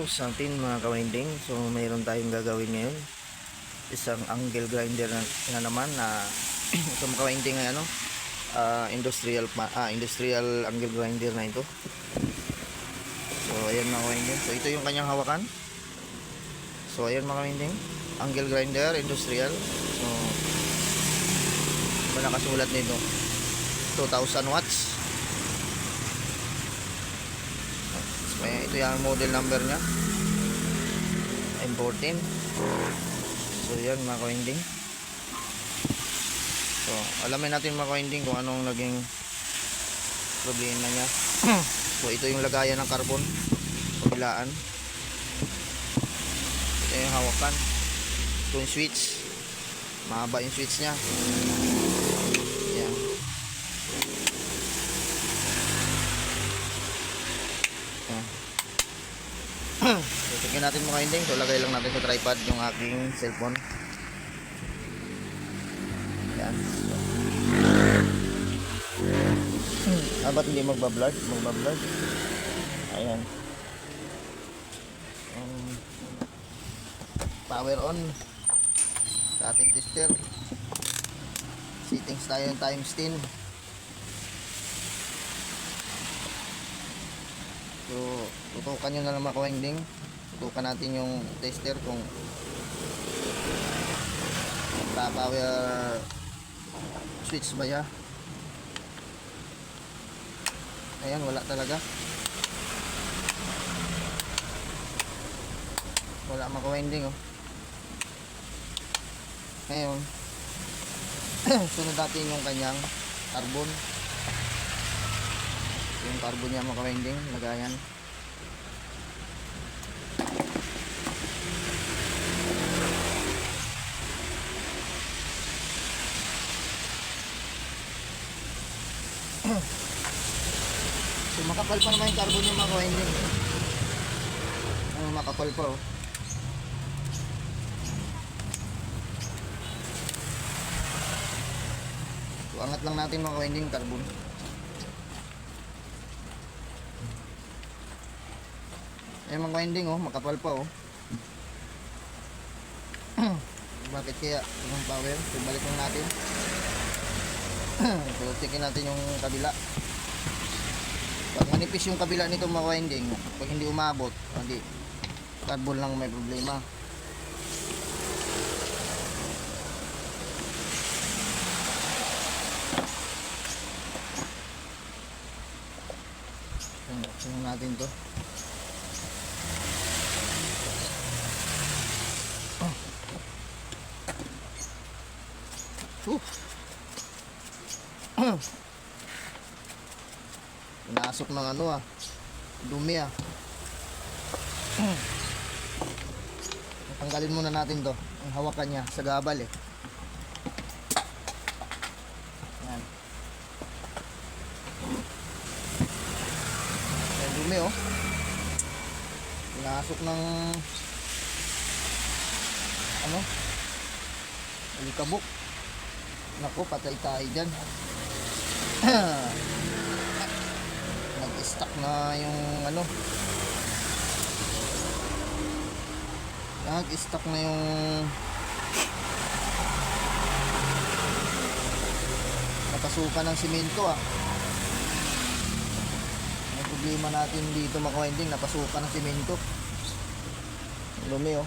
araw sa atin mga kawinding. So mayroon tayong gagawin ngayon, isang angle grinder na naman na ito mga kawinding ay industrial angle grinder na ito. So ayan mga kawinding, so ito yung kanyang hawakan. So ayan mga kawinding, angle grinder industrial. So iba nakasulat nito 2000 watts. Ito yung model number nya M14. So yan mga kawinding. So alamin natin mga kawinding kung anong naging problema nya. So ito yung lagayan ng carbon, kabilaan. Ito yung hawakan. Ito yung switch, mahaba yung switch nya. Yan. So tingnan natin mga kawinding. So lagay lang natin sa tripod yung aking cellphone. Yan. Ba't hindi magbablur? Ayan. Power on sa ating tester. Settings tayo ng times 10. So tutukan nyo na lang mga kawinding. Tutukan natin yung tester kung power switch ba ya. Ayan, wala talaga. Wala mga kawinding oh. Ngayon sunod natin yung kanyang carbon. Yung carbon niya mga kawinding, lagayan. So makapal pa naman yung carbon yung mga kawinding. Makapal pa oh. So angat lang natin mga kawinding carbon. Ayan mga kawinding oh, makapal pa oh. Bakit kaya yung power? So balik lang natin. So checkin natin yung kabila. Pag manipis yung kabila nito mga kawinding, pag hindi umabot, hindi carbon lang may problema. Tingnan natin to. Pinasok ng dumi tanggalin muna natin to, ang hawakan niya sa gabal eh. Yan. Yan dumi oh. Pinasok ng alikabok. Naku, patay tayo dyan. Nag-stuck na yung nag-stuck na yung napasukan ng simento Ang problema natin dito mga kawinding, napasukan ng simento. Lumi oh.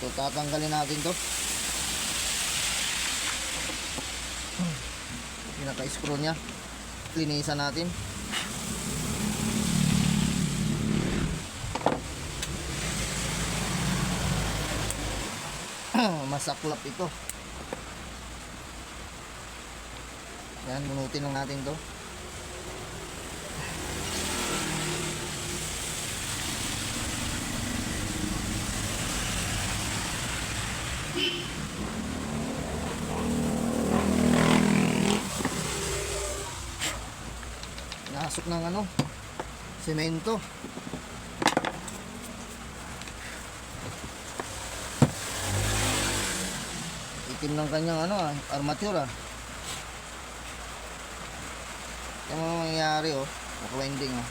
So tatanggalin natin to. Pinaka-screw nya, linisan natin. Masaklap ito. Yan, bunutin lang natin to. Nasok ng semento. Itim ng kanyang armature Yung mga nangyayari oh, naka-winding oh.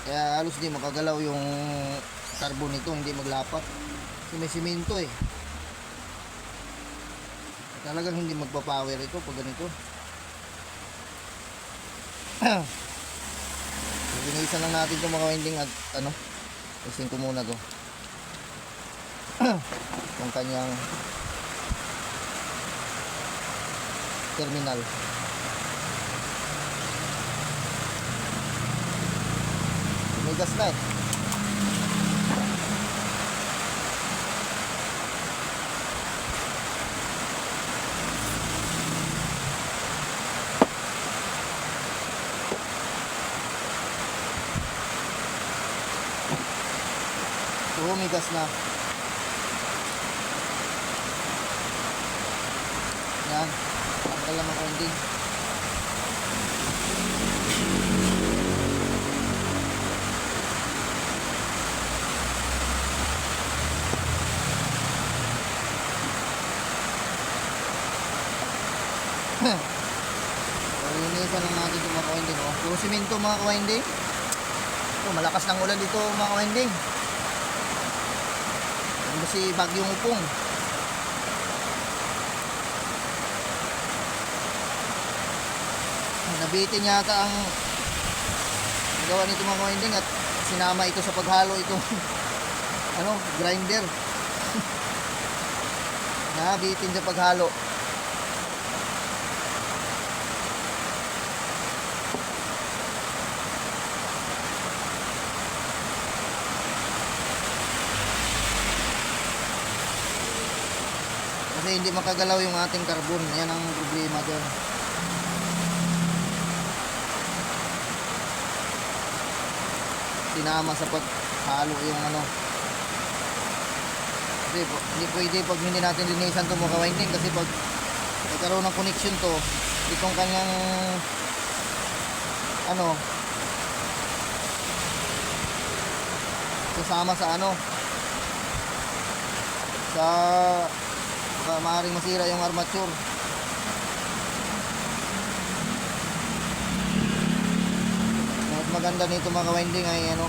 Kaya halos di makagalaw yung carbon nito, hindi maglapat. Kasi may simento eh. Talagang hindi magpa-power ito pag ganito. Linisan lang natin itong mga winding at ano, isin ko muna to. Yung kanyang terminal. May gas na eh. So, may gas na. Yan. Tanggal lang ang winding. Linisan lang natin itong mga winding. Oh. Puro simento mga winding. Oh, malakas ng ulan dito mga winding. Kasi bagyong upong. Nabitin yata ang gawa nito mga winding at sinama ito sa paghalo itong ano, grinder. Nabitin sa paghalo. Kasi hindi makagalaw yung ating carbon. Yan ang problema dyan. Sinama sa paghalo yung ano. Kasi hindi pwede pag hindi natin linisan ito mga winding. Kasi pag nagkaroon ng connection to, itong kanyang ano, sasama sa ano, sa maaaring masira yung armature. At maganda nito mga winding ay ano,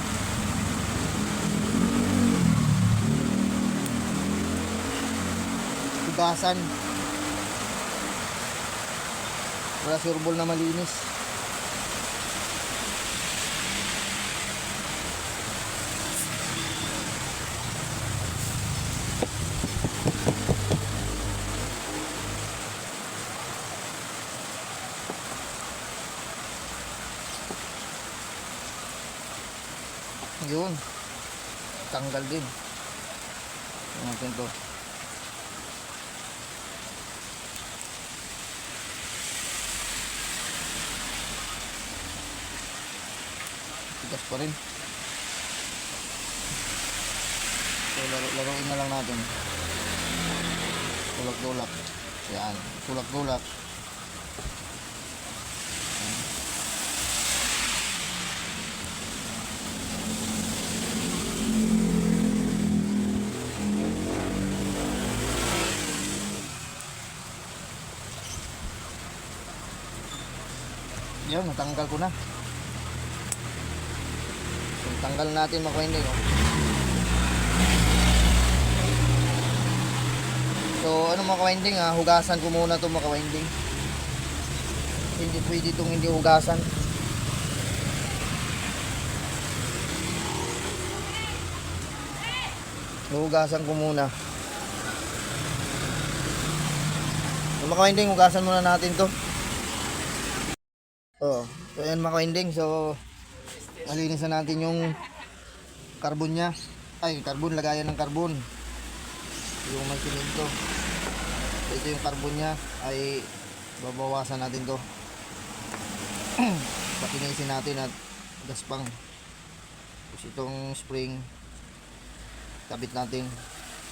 hugasan. Wala surbol na malinis. Yun, tanggal din. Natin to. Tigas pa rin. So laruin na lang natin. Tulak-tulak. Yan, tulak-tulak. Yan, natanggal ko na. So, tanggal natin mga winding. Oh. So, ano mga winding, hugasan ko muna ito mga winding. Hindi pwede itong hindi hugasan. Hugasan ko muna. So, mga winding, hugasan muna natin to. Oh, so yan mga winding. So malinisan natin yung carbon nya. Ay, carbon, lagayan ng carbon. Yung may simento. So ito yung carbon nya ay babawasan natin to. Pakinisin natin at gaspang. Tapos itong spring kabit natin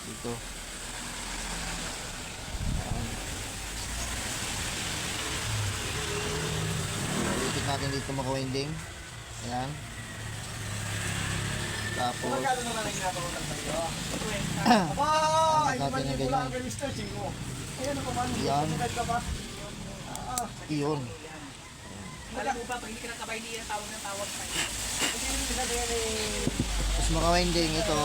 dito. Natin dito mga winding. Ayan. Tapos angat natin yung ganyan. Ayan. Iyon. Alam mo ba, pag hindi ka nakabay niya, tawag ng tawag pa. Tapos mga winding ito.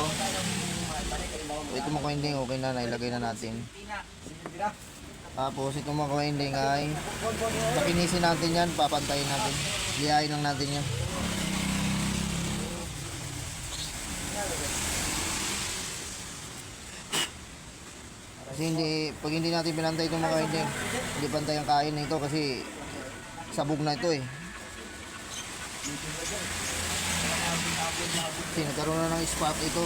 Ito mga winding, okay na, nailagay na natin. Tapos itong mga winding ay pakinisin natin yan, papantayin natin. Liyain lang natin yan. Kasi pag hindi natin pinantay itong mga winding, hindi pantay ang kain na ito kasi sabog na ito eh. Kasi nagkaroon na ng spot ito.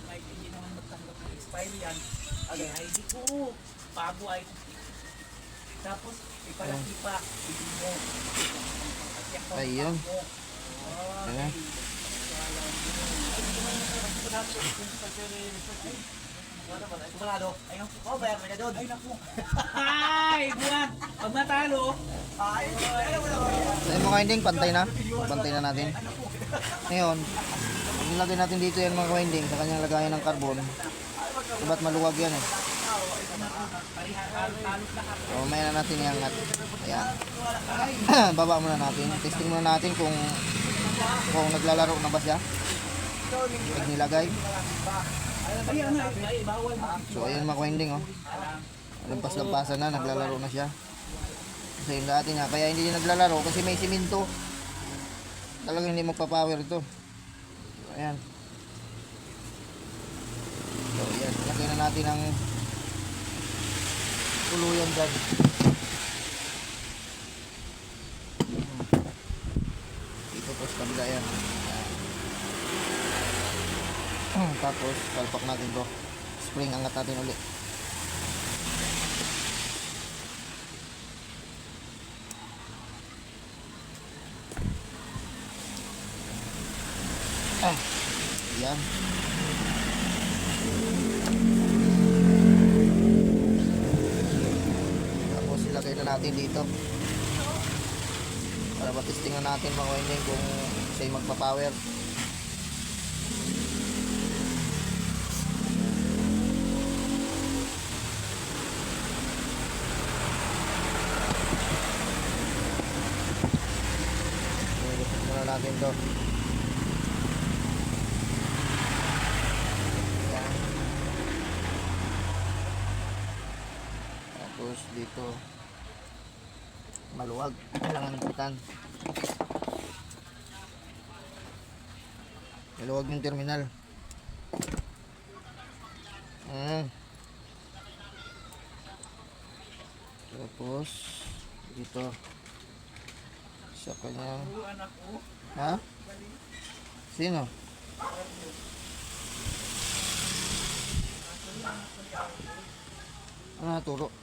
Kahit hindi naman magtanggap ng expiry yan, ang ID ko, bago ay. Tapos, ipalaki pa, hindi mo. Ayun. Ayan. Sigurado. Ayun. Oh, bayan mo na doon. Ay, naku. Ay, buwan. Pag matalo. Ay, So yung mga winding, pantay na. Pantay na natin. Ngayon, nilagay natin dito yan mga winding sa kanyang lagayan ng carbon. Ba't maluwag yan eh. So, may na natin iangat. Ayan. Baba muna natin. Testing muna natin kung naglalaro na ba siya. Pag nilagay. So ayun mga winding oh. Lampas-lampasan na, naglalaro na siya. So yung dati nga, kaya hindi niya naglalaro kasi may siminto. Talagang hindi magpa-power ito. So ayan. So ayan, lagay na natin ang tuluyan dyan. Dito po sa kabila yan. Tapos palpak natin to. Spring angat natin ulit. Yan. Tapos ilagay na natin dito. Para matesting na natin mga winding kung siya'y magpa-power. Natin to. Yan. Tapos dito maluwag, kailangan ikutan. Maluwag yung terminal. Tapos dito sa kanyang ha? Sino? Ano naturo?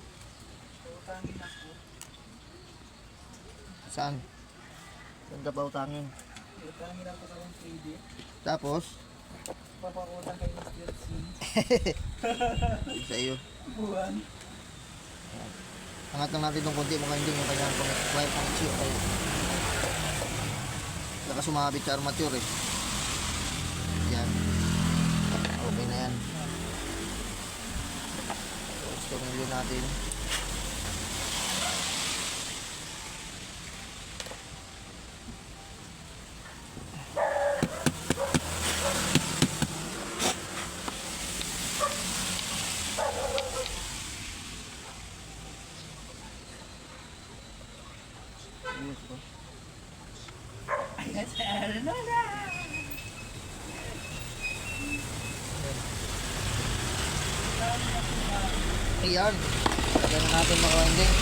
Saan? Saan ka ba utangin? Tapos? Papakutang kayo ng Sim. Sa iyo. Buwan. Angat lang natin itong konti mga hindi yung kanyang wire connection kayo. Saka sumabit sa armature eh. Yan. Okay na yan. So, tumili natin. Ayan. Lagyan na natin mga winding.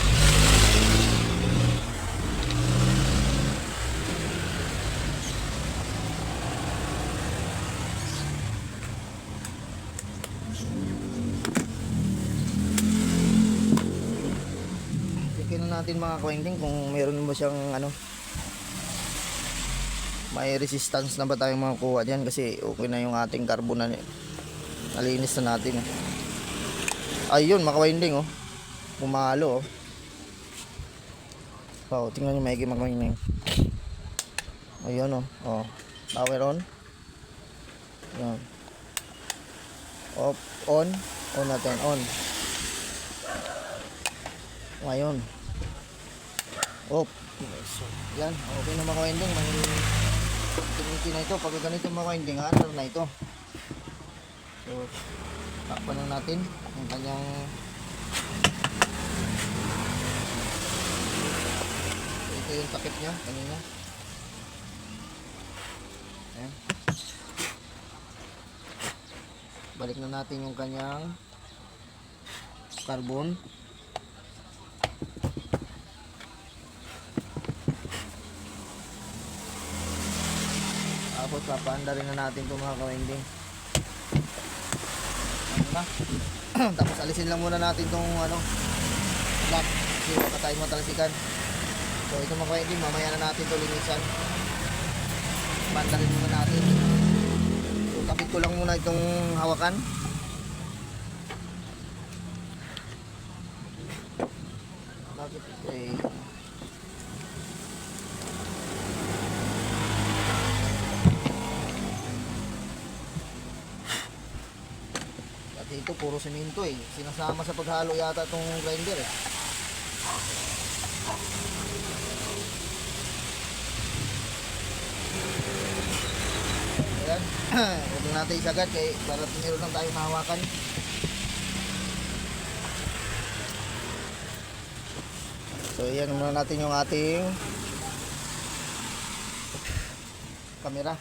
Tingnan na natin mga winding kung mayroon ba siyang ano, may resistance na ba tayong makukuha dyan kasi okay na yung ating carbon na nalinis na natin. Ayun mga winding oh. Pumalo oh. Oh, tingnan nyo maigi mga winding. Ayun oh. Oh. Power on. Yan. Off, on natin, on. Ngayon. Off. So, yan, okay na mga winding. May tiniti na ito. Pag ganito mga winding, under na ito. So, takpan na natin yung kanyang ito yung takip niya kanina. Ayan. Balik na natin yung kanyang carbon. Tapos papaanda rin na natin itong mga kawinding. Ano na? Tapos alisin lang muna natin itong ano, lock. Kasi baka tayo matalsikan. So ito mga kawinding, mamaya na natin ito linisan. Paanda rin muna natin. So kapit ko lang muna itong hawakan. Bakit? Okay. Ito puro semento eh. Sinasama sa paghalo yata itong grinder eh. Ayan. Huwag lang natin isagad kaya para meron lang tayo mahawakan. So ayan muna natin yung ating camera.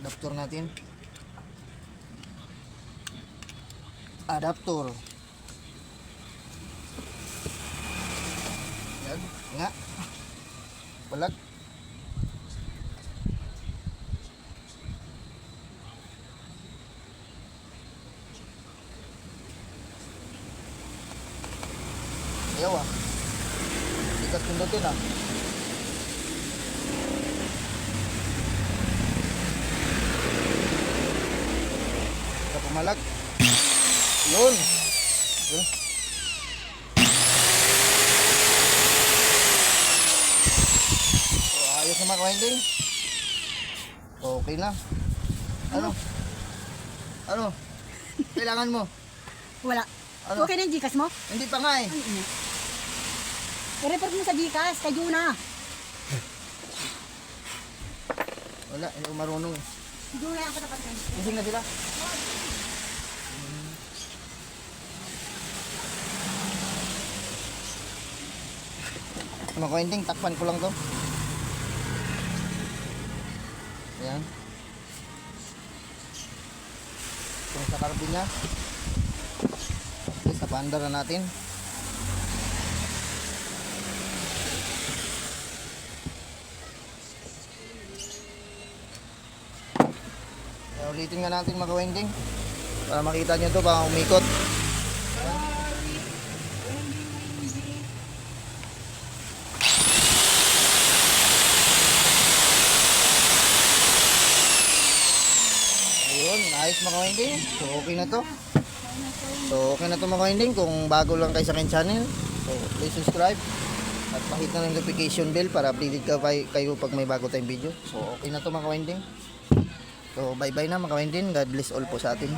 Adapter natin. Adapter. Yan, nga. Palag. Ayaw ah. Sikat pindutin ah. Malag. Yun. So, ayos na mga kawinding. Okay na. Ano? Ano? Kailangan mo? Wala. Ano? Okay na yung Gcash mo? Hindi pa nga eh. I-report mo sa Gcash, kay Juna. Wala, hindi ko marunong eh. Juna ang katapat ko. Gising na sila. Mga kawinding, takpan ko lang to. Ayan. Kung sa carbon niya. Okay, sa paanda na natin. Kaya ulitin nga natin mga kawinding. Para makita nyo to, baka umikot. Ayos mga kawinding. So okay na to. So okay na to mga kawinding. Kung bago lang kayo sa akin channel, so please subscribe at pahit na ng notification bell para updated kayo pag may bago tayong video. So okay na to mga kawinding. So bye bye na mga kawinding. God bless all po sa atin.